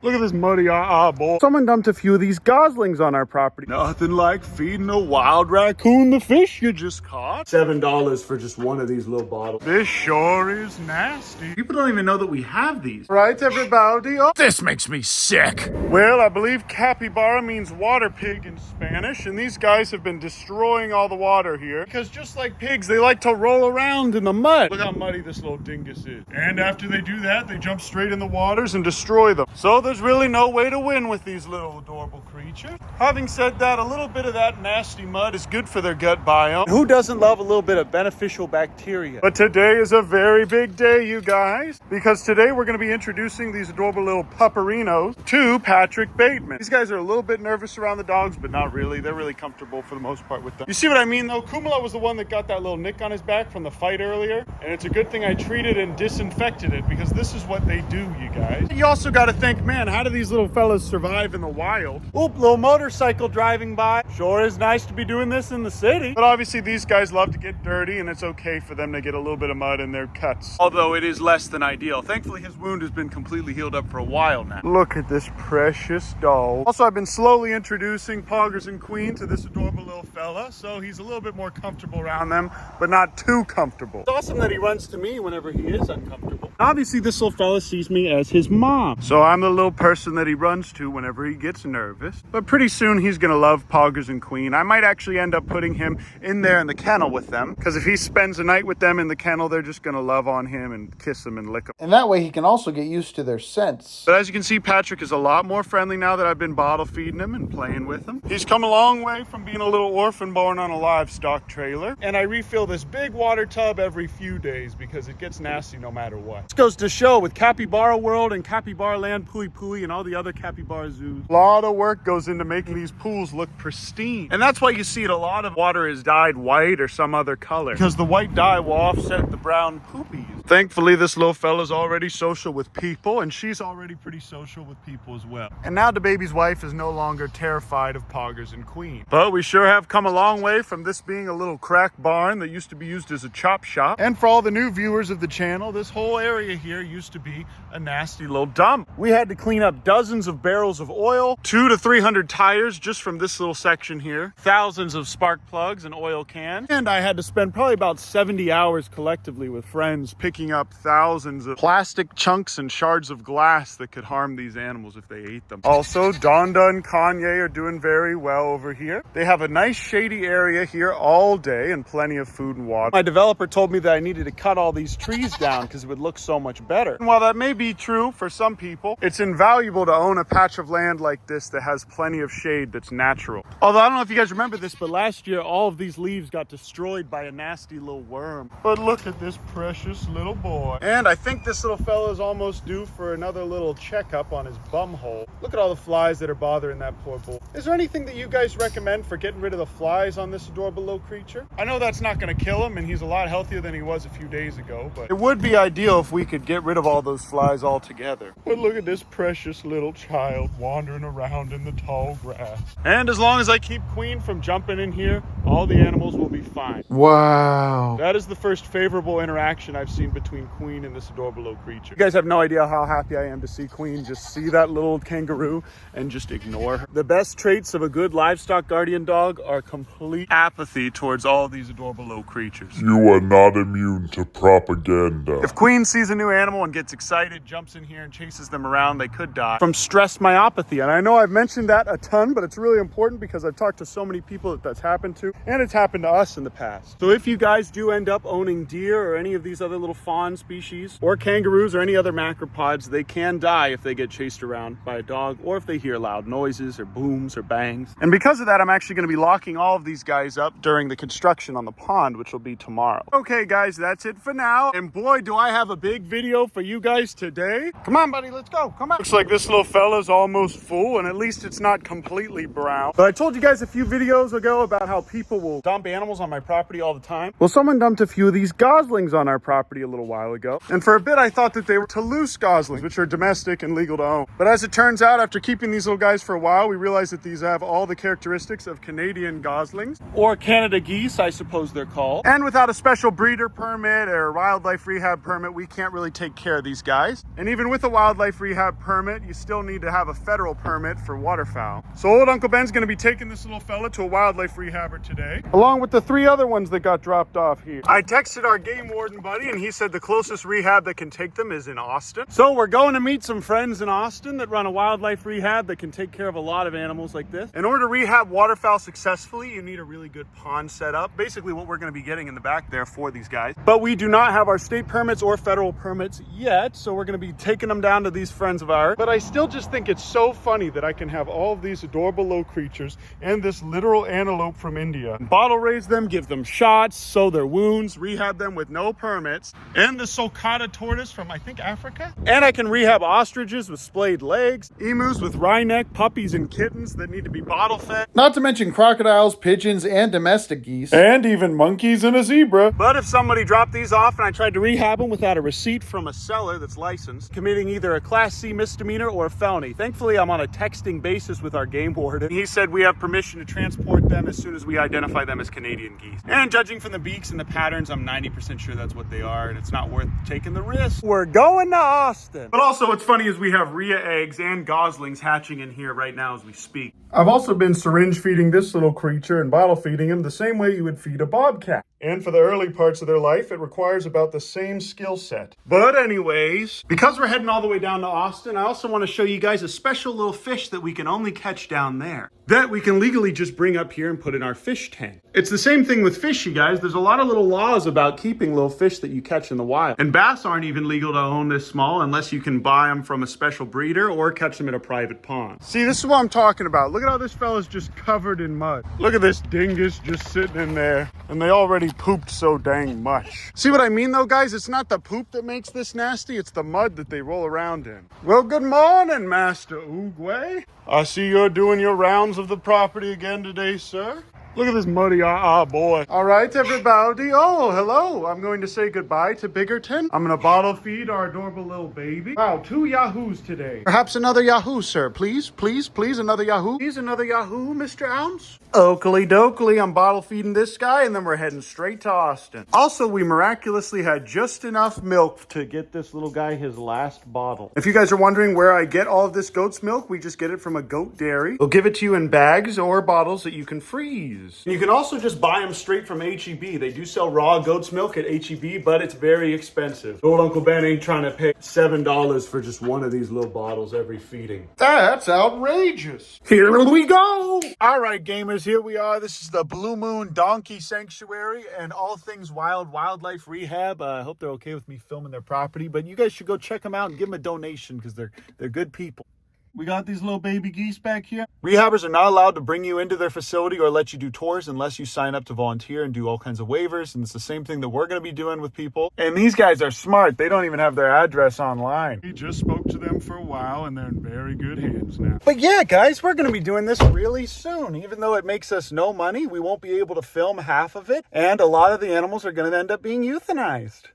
Look at this muddy boy. Someone dumped a few of these goslings on our property. Nothing like feeding a wild raccoon the fish you just caught. $7 for just one of these little bottles. This sure is nasty. People don't even know that we have these. Right, everybody? Oh, this makes me sick. Well, I believe capybara means water pig in Spanish, and these guys have been destroying all the water here because just like pigs, they like to roll around in the mud. Look how muddy this little dingus is. And after they do that, they jump straight in the waters and destroy them. So there's really no way to win with these little adorable creatures. Having said that, a little bit of that nasty mud is good for their gut biome. Who doesn't love a little bit of beneficial bacteria? But today is a very big day, you guys, because today we're going to be introducing these adorable little pupperinos to Patrick Bateman. These guys are a little bit nervous around the dogs, but not really. They're really comfortable for the most part with them. You see what I mean, though? Kumala was the one that got that little nick on his back from the fight earlier, and it's a good thing I treated and disinfected it because this is what they do, you guys. You also got to think, man, how do these little fellas survive in the wild? Oop, little motorcycle driving by. Sure is nice to be doing this in the city. But obviously these guys love to get dirty, and it's okay for them to get a little bit of mud in their cuts. Although it is less than ideal. Thankfully, his wound has been completely healed up for a while now. Look at this precious dog. Also, I've been slowly introducing Poggers and Queen to this adorable little fella, so he's a little bit more comfortable around them, but not too comfortable. It's awesome that he runs to me whenever he is uncomfortable. Obviously, this little fella sees me as his mom, so I'm the little person that he runs to whenever he gets nervous. But pretty soon, he's gonna love Poggers and Queen. I might actually end up putting him in there in the kennel with them, because if he spends a night with them in the kennel, they're just gonna love on him and kiss him and lick him. And that way he can also get used to their scents. But as you can see, Patrick is a lot more friendly now that I've been bottle feeding him and playing with him. He's come a long way from being a little orphan born on a livestock trailer. And I refill this big water tub every few days because it gets nasty no matter what. This goes to show with Capybara World and Capybara Land, Pui Pui, and all the other capybara zoos. A lot of work goes into making these pools look pristine. And that's why you see it, a lot of water is dyed white or some other color, because the white dye will offset the brown poopies. Thankfully, this little fella's already social with people, and she's already pretty social with people as well. And now the baby's wife is no longer terrified of Poggers and Queen. But we sure have come a long way from this being a little crack barn that used to be used as a chop shop. And for all the new viewers of the channel, this whole area here used to be a nasty little dump. We had to clean up dozens of barrels of oil, 200 to 300 tires just from this little section here, thousands of spark plugs and oil cans. And I had to spend probably about 70 hours collectively with friends picking up thousands of plastic chunks and shards of glass that could harm these animals if they ate them. Also, Donda and Kanye are doing very well over here. They have a nice shady area here all day and plenty of food and water. My developer told me that I needed to cut all these trees down because it would look so much better. And while that may be true for some people, it's invaluable to own a patch of land like this that has plenty of shade that's natural. Although I don't know if you guys remember this, but last year all of these leaves got destroyed by a nasty little worm. But look at this precious little boy. And I think this little fella is almost due for another little checkup on his bum hole. Look at all the flies that are bothering that poor boy. Is there anything that you guys recommend for getting rid of the flies on this adorable little creature? I know that's not going to kill him, and he's a lot healthier than he was a few days ago, but it would be ideal if we could get rid of all those flies altogether. But look at this precious little child wandering around in the tall grass. And as long as I keep Queen from jumping in here, all the animals will be fine. Wow. That is the first favorable interaction I've seen between Queen and this adorable little creature. You guys have no idea how happy I am to see Queen just see that little kangaroo and just ignore her. The best traits of a good livestock guardian dog are complete apathy towards all these adorable little creatures. You are not immune to propaganda. If Queen sees a new animal and gets excited, jumps in here and chases them around, they could die from stress myopathy. And I know I've mentioned that a ton, but it's really important because I've talked to so many people that that's happened to, and it's happened to us in the past. So if you guys do end up owning deer or any of these other little fawn species, or kangaroos or any other macropods, they can die if they get chased around by a dog or if they hear loud noises or booms or bangs. And because of that, I'm actually going to be locking all of these guys up during the construction on the pond, which will be tomorrow. Okay guys, that's it for now. And boy, do I have a big video for you guys today. Come on buddy, let's go, come on. Looks like this little fella's almost full, and at least it's not completely brown. But I told you guys a few videos ago about how people will dump animals on my property all the time. Well, someone dumped a few of these goslings on our property little while ago. And for a bit, I thought that they were Toulouse goslings, which are domestic and legal to own. But as it turns out, after keeping these little guys for a while, we realized that these have all the characteristics of Canadian goslings, or Canada geese, I suppose they're called. And without a special breeder permit or wildlife rehab permit, we can't really take care of these guys. And even with a wildlife rehab permit, you still need to have a federal permit for waterfowl. So old Uncle Ben's gonna be taking this little fella to a wildlife rehabber today, along with the 3 other ones that got dropped off here. I texted our game warden buddy and he said the closest rehab that can take them is in Austin. So we're going to meet some friends in Austin that run a wildlife rehab that can take care of a lot of animals like this. In order to rehab waterfowl successfully, you need a really good pond set up. Basically what we're gonna be getting in the back there for these guys. But we do not have our state permits or federal permits yet, so we're gonna be taking them down to these friends of ours. But I still just think it's so funny that I can have all of these adorable little creatures and this literal antelope from India. Bottle raise them, give them shots, sew their wounds, rehab them with no permits, and the sulcata tortoise from, I think, Africa. And I can rehab ostriches with splayed legs, emus with wry neck, puppies and kittens that need to be bottle fed. Not to mention crocodiles, pigeons, and domestic geese. And even monkeys and a zebra. But if somebody dropped these off and I tried to rehab them without a receipt from a seller that's licensed, committing either a Class C misdemeanor or a felony. Thankfully, I'm on a texting basis with our game warden. He said we have permission to transport them as soon as we identify them as Canadian geese. And judging from the beaks and the patterns, I'm 90% sure that's what they are, and it's not worth taking the risk. We're going to Austin. But also what's funny is we have Rhea eggs and goslings hatching in here right now as we speak. I've also been syringe feeding this little creature and bottle feeding him the same way you would feed a bobcat. And for the early parts of their life, it requires about the same skill set. But anyways, because we're heading all the way down to Austin, I also want to show you guys a special little fish that we can only catch down there, that we can legally just bring up here and put in our fish tank. It's the same thing with fish, you guys. There's a lot of little laws about keeping little fish that you catch in the wild. And bass aren't even legal to own this small unless you can buy them from a special breeder or catch them in a private pond. See, this is what I'm talking about. Look at how this fella's just covered in mud. Look at this dingus just sitting in there, and they already pooped so dang much. See what I mean though, guys? It's not the poop that makes this nasty, it's the mud that they roll around in. Well, good morning, Master Oogway. I see you're doing your rounds of the property again today, sir. Look at this muddy boy. All right, everybody. Oh, hello. I'm going to say goodbye to Biggerton. I'm going to bottle feed our adorable little baby. Wow, 2 yahoos today. Perhaps another yahoo, sir. Please, please, please, another yahoo. Please, another yahoo, Mr. Ounce. Oakley dokley, I'm bottle feeding this guy, and then we're heading straight to Austin. Also, we miraculously had just enough milk to get this little guy his last bottle. If you guys are wondering where I get all of this goat's milk, we just get it from a goat dairy. We'll give it to you in bags or bottles that you can freeze. And you can also just buy them straight from HEB. They do sell raw goat's milk at HEB, but it's very expensive. Old Uncle Ben ain't trying to pay $7 for just one of these little bottles every feeding. That's outrageous. Here we go. All right, gamers, here we are. This is the Blue Moon Donkey Sanctuary and all things wildlife rehab. I hope they're okay with me filming their property, but you guys should go check them out and give them a donation because they're good people. We got these little baby geese back here. Rehabbers are not allowed to bring you into their facility or let you do tours unless you sign up to volunteer and do all kinds of waivers. And it's the same thing that we're going to be doing with people. And these guys are smart. They don't even have their address online. We just spoke to them for a while and they're in very good hands now. But yeah, guys, we're going to be doing this really soon. Even though it makes us no money, we won't be able to film half of it. And a lot of the animals are going to end up being euthanized.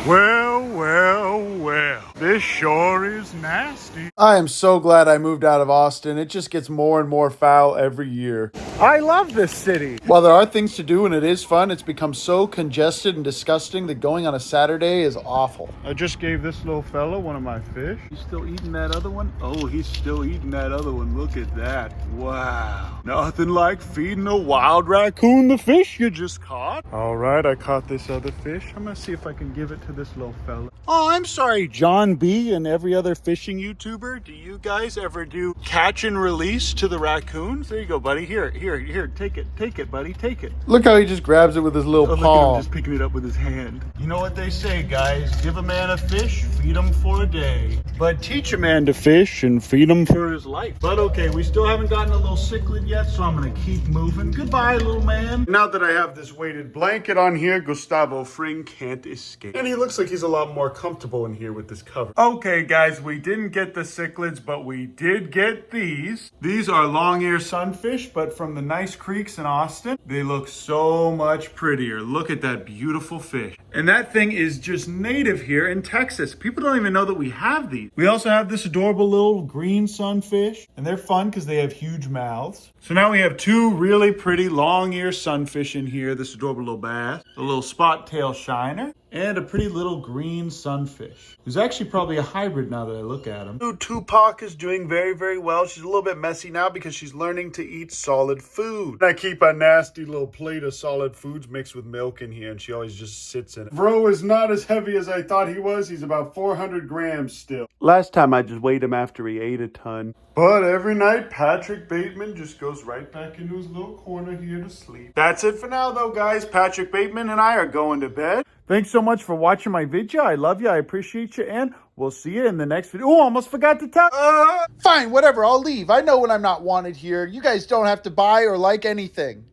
Well, this sure is nasty. I am so glad I moved out of Austin. It just gets more and more foul every year. I love this city. While there are things to do and it is fun, it's become so congested and disgusting that going on a Saturday is awful. I just gave this little fella one of my fish. He's still eating that other one? Oh, he's still eating that other one. Look at that. Wow. Nothing like feeding a wild raccoon the fish you just caught. All right, I caught this other fish. I'm gonna see if I can give it to this little fella. Oh, I'm sorry, John B. and every other fishing YouTuber. Do you guys ever do catch and release to the raccoons? There you go, buddy. Here, take it, buddy, take it. Look how he just grabs it with his little Look paw. at him just picking it up with his hand. You know what they say, guys? Give a man a fish, feed him for a day. But teach a man to fish and feed him for his life. But okay, we still haven't gotten a little cichlid yet, so I'm gonna keep moving. Goodbye, little man. Now that I have this weighted blanket on here, Gustavo Fring can't escape. And he looks like he's a lot more comfortable in here with this cover. Okay, guys, we didn't get the cichlids, but we did get these. These are long-ear sunfish, but from the nice creeks in Austin. They look so much prettier. Look at that beautiful fish. And that thing is just native here in Texas. People don't even know that we have these. We also have this adorable little green sunfish, and they're fun because they have huge mouths. So now we have two really pretty long-ear sunfish in here. This adorable little bass, a little spot-tail shiner, and a pretty little green sunfish, who's actually probably a hybrid now that I look at him. Tupac is doing very, very well. She's a little bit messy now because she's learning to eat solid food. I keep a nasty little plate of solid foods mixed with milk in here, and she always just sits in it. Bro is not as heavy as I thought he was. He's about 400 grams still. Last time I just weighed him after he ate a ton. But every night, Patrick Bateman just goes right back into his little corner here to sleep. That's it for now, though, guys. Patrick Bateman and I are going to bed. Thanks so much for watching my video. I love you. I appreciate you. And we'll see you in the next video. Oh, almost forgot to tell. Fine, whatever, I'll leave. I know when I'm not wanted here. You guys don't have to buy or like anything.